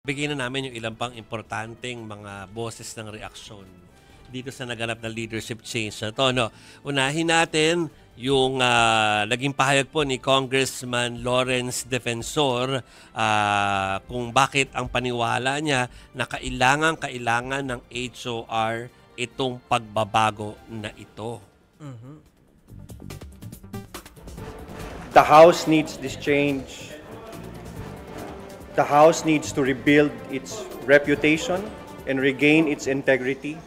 Bigyan na namin yung ilang pang importanteng mga boses ng reaksyon dito sa naganap na leadership change na to. No? Unahin natin yung naging pahayag po ni Congressman Lawrence Defensor kung bakit ang paniwala niya na kailangan ng HOR itong pagbabago na ito. The House needs this change. The House needs to rebuild its reputation and regain its integrity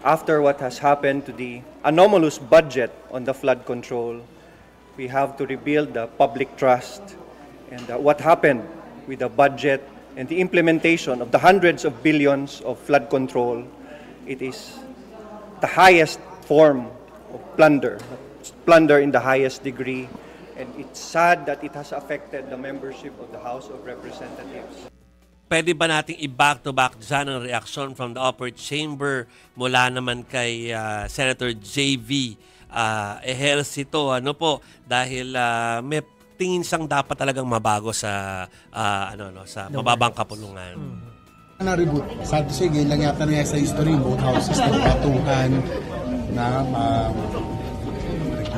after what has happened to the anomalous budget on the flood control. We have to rebuild the public trust, and what happened with the budget and the implementation of the hundreds of billions of flood control. It is the highest form of plunder in the highest degree. And it's sad that it has affected the membership of the House of Representatives. Pwede ba nating i-back-to-back dyan ang reaction from the upper chamber mula naman kay Senator J.V. Ejercito? Ano po? Dahil may tingin siyang dapat talagang mabago sa sa mababang kapulungan. Na-reboot. Sad to say, ganyan lang yata na sa history, both houses nagpatuhan na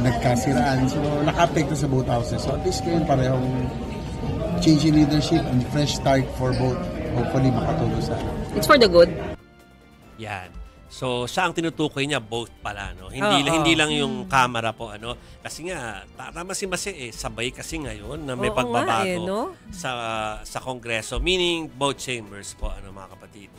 nagkasiraan. So, naka-apekto sa both houses. So, at least ngayon parehong change in leadership and fresh start for both. Hopefully, makatulong sa It's for the good. Yan. So, siya ang tinutukoy niya, both pala, no? Hindi lang yung camera po, ano? Kasi nga, tama si Mase, sabay kasi ngayon na may pagbabago no? sa Kongreso. Meaning, both chambers po, ano, mga kapatid.